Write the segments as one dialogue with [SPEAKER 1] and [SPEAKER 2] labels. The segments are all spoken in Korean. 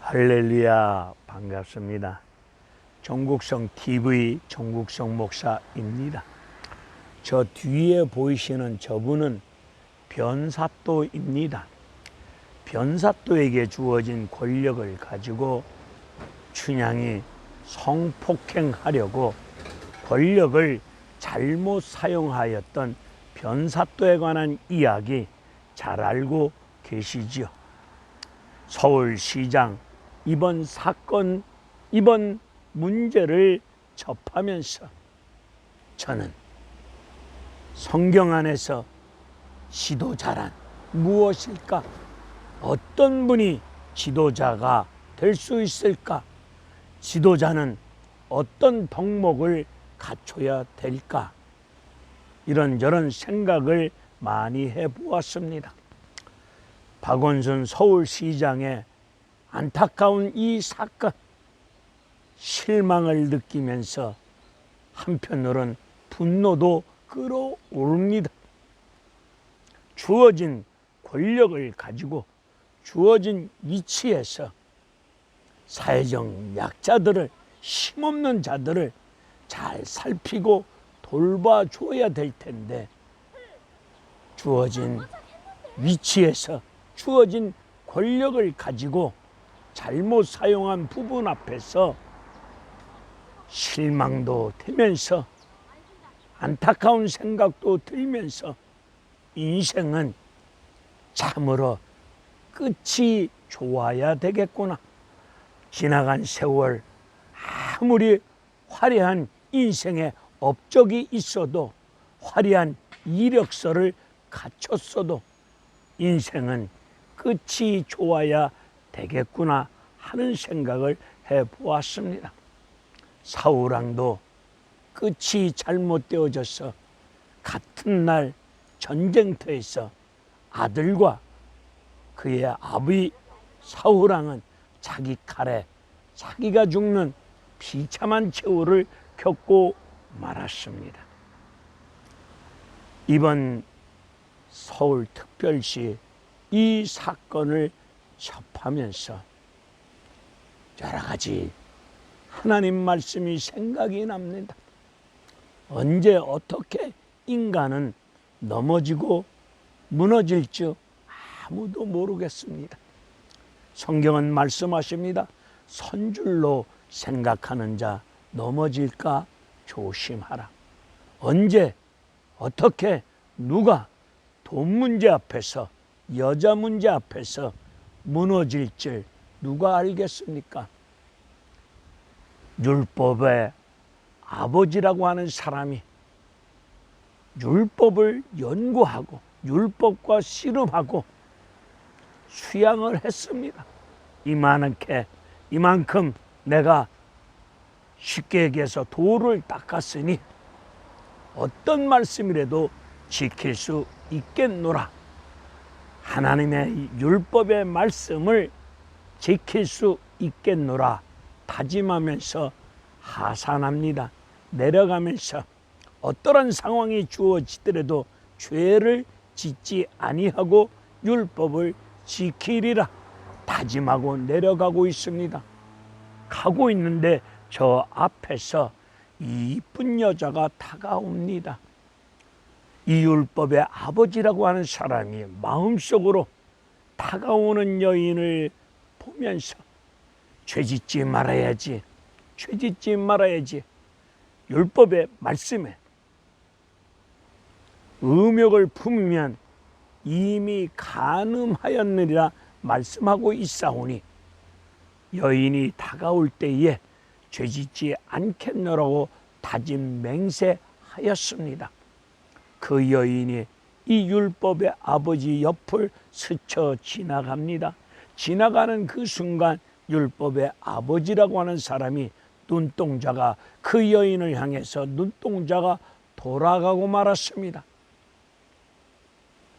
[SPEAKER 1] 할렐루야, 반갑습니다. 종국성 TV 종국성 목사입니다. 저 뒤에 보이시는 저분은 변사또입니다. 변사또에게 주어진 권력을 가지고 춘향이 성폭행하려고 권력을 잘못 사용하였던 변사또에 관한 이야기 잘 알고 계시지요. 서울시장 이번 사건, 이번 문제를 접하면서 저는 성경 안에서 지도자란 무엇일까? 어떤 분이 지도자가 될 수 있을까? 지도자는 어떤 덕목을 갖춰야 될까? 이런저런 생각을 많이 해보았습니다. 박원순 서울시장의 안타까운 이 사건, 실망을 느끼면서 한편으론 분노도 끌어오릅니다. 주어진 권력을 가지고 주어진 위치에서 사회적 약자들을, 힘없는 자들을 잘 살피고 돌봐줘야 될 텐데, 주어진 위치에서 주어진 권력을 가지고 잘못 사용한 부분 앞에서 실망도 되면서 안타까운 생각도 들면서 인생은 참으로 끝이 좋아야 되겠구나. 지나간 세월 아무리 화려한 인생의 업적이 있어도, 화려한 이력서를 갖췄어도 인생은 끝이 좋아야 되겠구나 하는 생각을 해보았습니다. 사울왕도 끝이 잘못되어져서 같은 날 전쟁터에서 아들과 그의 아비 사울왕은 자기 칼에 자기가 죽는 비참한 최후를 겪고 말았습니다. 이번 서울특별시 이 사건을 접하면서 여러 가지 하나님 말씀이 생각이 납니다. 언제 어떻게 인간은 넘어지고 무너질 줄 아무도 모르겠습니다. 성경은 말씀하십니다. 선줄로 생각하는 자 넘어질까 조심하라. 언제 어떻게 누가 돈 문제 앞에서, 여자 문제 앞에서 무너질 줄 누가 알겠습니까? 율법의 아버지라고 하는 사람이 율법을 연구하고 율법과 씨름하고 수양을 했습니다. 이만큼 내가 쉽게 얘기해서 돌을 닦았으니 어떤 말씀이라도 지킬 수 있겠노라. 하나님의 율법의 말씀을 지킬 수 있겠노라 다짐하면서 하산합니다. 내려가면서 어떠한 상황이 주어지더라도 죄를 짓지 아니하고 율법을 지키리라 다짐하고 내려가고 있습니다. 가고 있는데 저 앞에서 이쁜 여자가 다가옵니다. 이 율법의 아버지라고 하는 사람이 마음속으로 다가오는 여인을 보면서 죄짓지 말아야지, 죄짓지 말아야지, 율법의 말씀에 의욕을 품으면 이미 간음하였느니라 말씀하고 있사오니 여인이 다가올 때에 죄짓지 않겠노라고 다짐 맹세하였습니다. 그 여인이 이 율법의 아버지 옆을 스쳐 지나갑니다. 지나가는 그 순간 율법의 아버지라고 하는 사람이 눈동자가 그 여인을 향해서 눈동자가 돌아가고 말았습니다.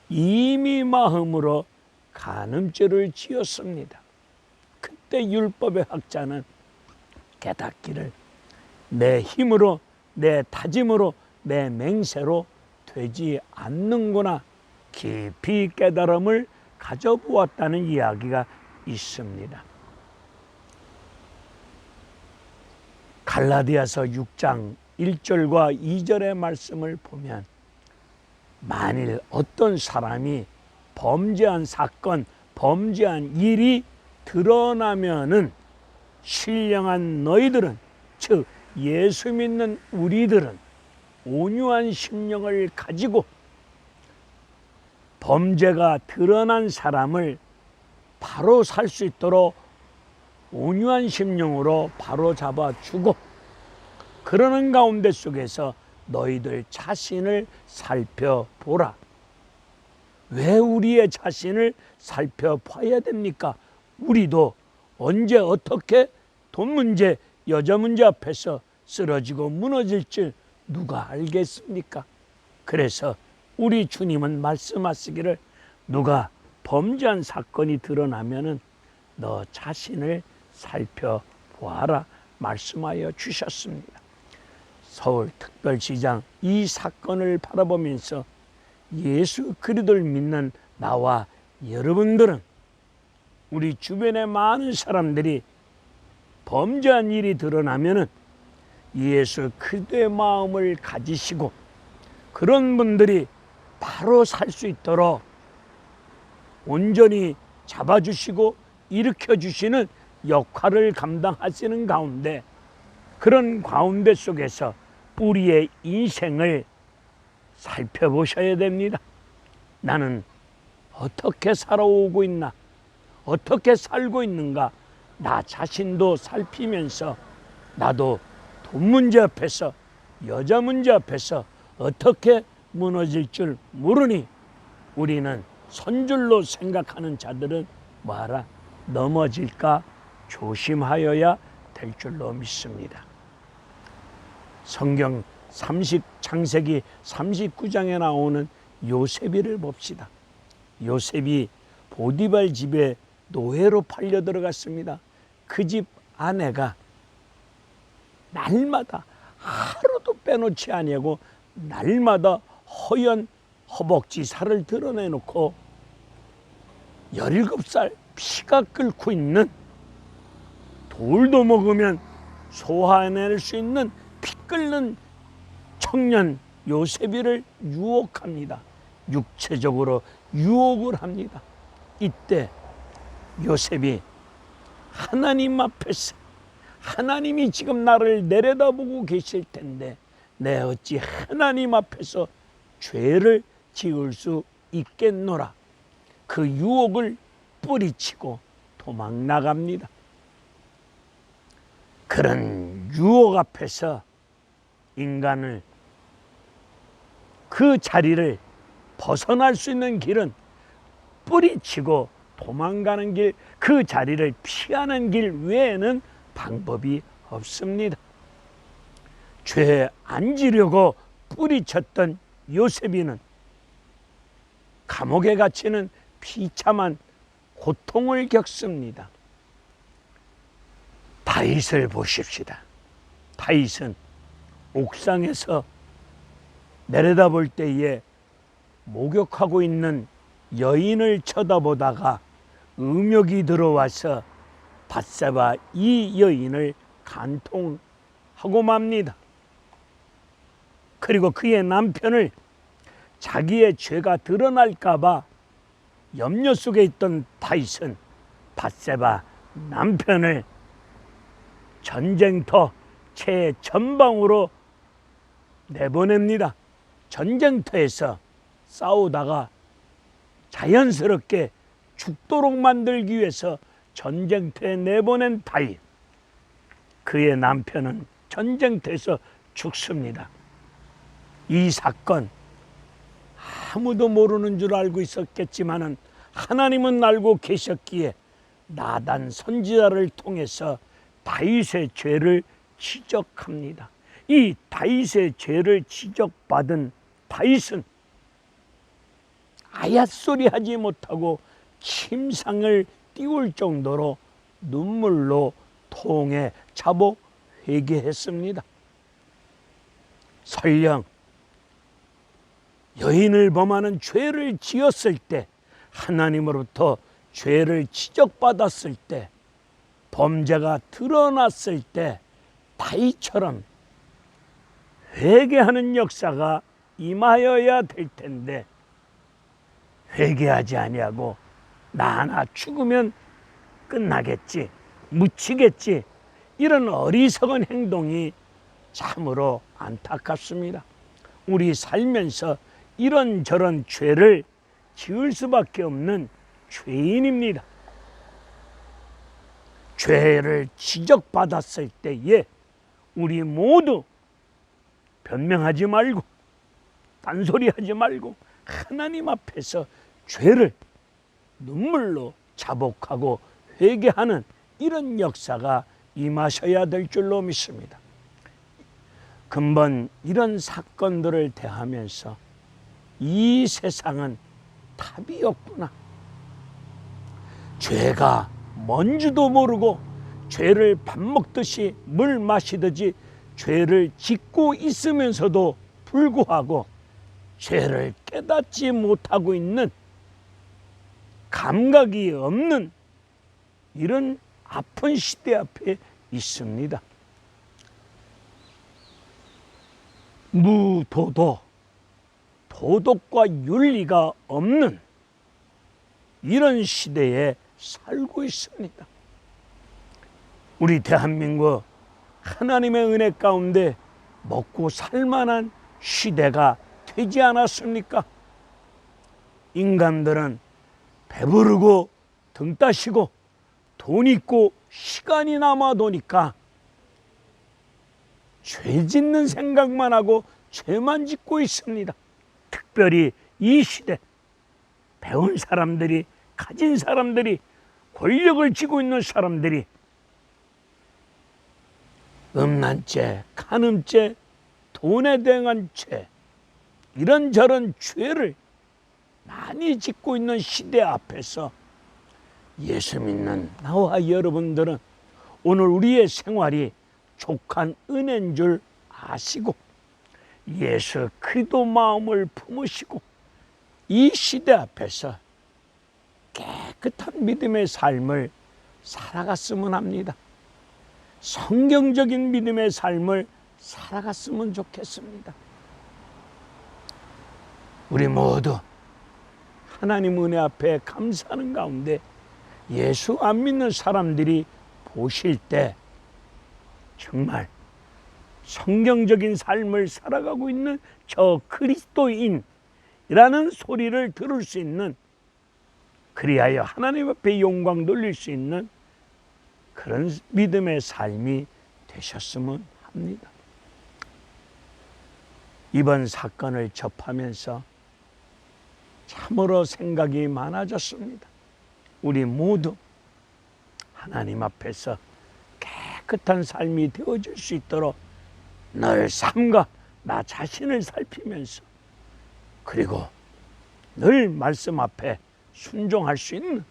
[SPEAKER 1] 이미 마음으로 간음죄를 지었습니다. 그때 율법의 학자는 깨닫기를 내 힘으로, 내 다짐으로, 내 맹세로 되지 않는구나 깊이 깨달음을 가져보았다는 이야기가 있습니다. 갈라디아서 6장 1절과 2절의 말씀을 보면 만일 어떤 사람이 범죄한 사건, 범죄한 일이 드러나면은 신령한 너희들은, 즉 예수 믿는 우리들은 온유한 심령을 가지고 범죄가 드러난 사람을 바로 살 수 있도록 온유한 심령으로 바로 잡아주고, 그러는 가운데 속에서 너희들 자신을 살펴보라. 왜 우리의 자신을 살펴봐야 됩니까? 우리도 언제 어떻게 돈 문제, 여자 문제 앞에서 쓰러지고 무너질 줄 누가 알겠습니까? 그래서 우리 주님은 말씀하시기를, 누가 범죄한 사건이 드러나면은 너 자신을 살펴보아라 말씀하여 주셨습니다. 서울특별시장 이 사건을 바라보면서 예수 그리스도를 믿는 나와 여러분들은, 우리 주변의 많은 사람들이 범죄한 일이 드러나면은 예수 그리스도의 마음을 가지시고 그런 분들이 바로 살 수 있도록 온전히 잡아주시고 일으켜주시는 역할을 감당하시는 가운데, 그런 가운데 속에서 우리의 인생을 살펴보셔야 됩니다. 나는 어떻게 살아오고 있나, 어떻게 살고 있는가, 나 자신도 살피면서 나도 돈 문제 앞에서, 여자 문제 앞에서 어떻게 무너질 줄 모르니 우리는 선줄로 생각하는 자들은 뭐하라? 넘어질까 조심하여야 될 줄로 믿습니다. 성경 창세기 39장에 나오는 요셉이를 봅시다. 요셉이 보디발 집에 노예로 팔려 들어갔습니다. 그 집 아내가 날마다 하루도 빼놓지 아니하고 날마다 허연 허벅지 살을 드러내놓고 17살 피가 끓고 있는, 돌도 먹으면 소화해낼 수 있는 피 끓는 청년 요셉이를 유혹합니다. 육체적으로 유혹을 합니다. 이때 요셉이 하나님 앞에서, 하나님이 지금 나를 내려다보고 계실 텐데 내 어찌 하나님 앞에서 죄를 지을 수 있겠노라. 그 유혹을 뿌리치고 도망 나갑니다. 그런 유혹 앞에서 인간을, 그 자리를 벗어날 수 있는 길은 뿌리치고 도망가는 길, 그 자리를 피하는 길 외에는 방법이 없습니다. 죄에 앉으려고 뿌리쳤던 요셉이는 감옥에 갇히는 비참한 고통을 겪습니다. 다윗을 보십시다. 다윗은 옥상에서 내려다볼 때에 목욕하고 있는 여인을 쳐다보다가 음욕이 들어와서 밧세바 이 여인을 간통하고 맙니다. 그리고 그의 남편을, 자기의 죄가 드러날까봐 염려 속에 있던 다윗은 밧세바 남편을 전쟁터 최전방으로 내보냅니다. 전쟁터에서 싸우다가 자연스럽게 죽도록 만들기 위해서 전쟁터에 내보낸 다윗, 그의 남편은 전쟁터에서 죽습니다. 이 사건 아무도 모르는 줄 알고 있었겠지만은 하나님은 알고 계셨기에 나단 선지자를 통해서 다윗의 죄를 지적합니다. 이 다윗의 죄를 지적받은 다윗은 아얏소리 하지 못하고 침상을 띄울 정도로 눈물로 통에 자복 회개했습니다. 설령 여인을 범하는 죄를 지었을 때, 하나님으로부터 죄를 지적받았을 때, 범죄가 드러났을 때 다윗처럼 회개하는 역사가 임하여야 될 텐데 회개하지 아니하고 나 하나 죽으면 끝나겠지, 묻히겠지, 이런 어리석은 행동이 참으로 안타깝습니다. 우리 살면서 이런저런 죄를 지을 수밖에 없는 죄인입니다. 죄를 지적받았을 때에 우리 모두 변명하지 말고 딴소리하지 말고 하나님 앞에서 죄를 눈물로 자복하고 회개하는 이런 역사가 임하셔야 될 줄로 믿습니다. 근본 이런 사건들을 대하면서 이 세상은 답이 없구나, 죄가 뭔지도 모르고 죄를 밥 먹듯이 물 마시듯이 죄를 짓고 있으면서도 불구하고 죄를 깨닫지 못하고 있는, 감각이 없는 이런 아픈 시대 앞에 있습니다. 무도도, 도덕과 윤리가 없는 이런 시대에 살고 있습니다. 우리 대한민국 하나님의 은혜 가운데 먹고 살만한 시대가 되지 않았습니까? 인간들은 배부르고 등 따시고 돈 있고 시간이 남아도니까 죄 짓는 생각만 하고 죄만 짓고 있습니다. 특별히 이 시대 배운 사람들이, 가진 사람들이, 권력을 쥐고 있는 사람들이 음란죄, 간음죄, 돈에 대한 죄, 이런저런 죄를 많이 짓고 있는 시대 앞에서 예수 믿는 나와 여러분들은 오늘 우리의 생활이 족한 은혜인 줄 아시고 예수 그리스도 마음을 품으시고 이 시대 앞에서 깨끗한 믿음의 삶을 살아갔으면 합니다. 성경적인 믿음의 삶을 살아갔으면 좋겠습니다. 우리 모두 하나님 은혜 앞에 감사하는 가운데 예수 안 믿는 사람들이 보실 때 정말 성경적인 삶을 살아가고 있는 저 그리스도인이라는 소리를 들을 수 있는, 그리하여 하나님 앞에 영광 돌릴 수 있는 그런 믿음의 삶이 되셨으면 합니다. 이번 사건을 접하면서 참으로 생각이 많아졌습니다. 우리 모두 하나님 앞에서 깨끗한 삶이 되어질 수 있도록 늘 삶과 나 자신을 살피면서, 그리고 늘 말씀 앞에 순종할 수 있는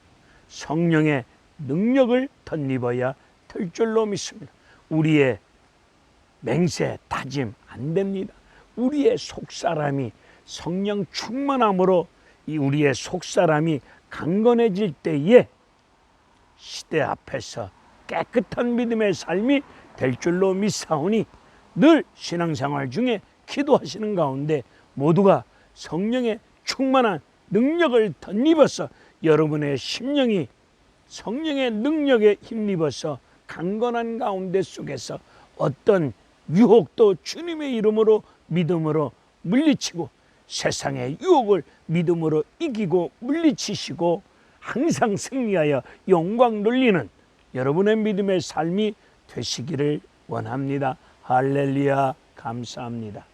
[SPEAKER 1] 성령의 능력을 덧입어야 될 줄로 믿습니다. 우리의 맹세, 다짐 안 됩니다. 우리의 속사람이 성령 충만함으로 이 우리의 속사람이 강건해질 때에 시대 앞에서 깨끗한 믿음의 삶이 될 줄로 믿사오니 늘 신앙생활 중에 기도하시는 가운데 모두가 성령의 충만한 능력을 덧입어서 여러분의 심령이 성령의 능력에 힘입어서 강건한 가운데 속에서 어떤 유혹도 주님의 이름으로 믿음으로 물리치고 세상의 유혹을 믿음으로 이기고 물리치시고 항상 승리하여 영광 돌리는 여러분의 믿음의 삶이 되시기를 원합니다. 할렐루야, 감사합니다.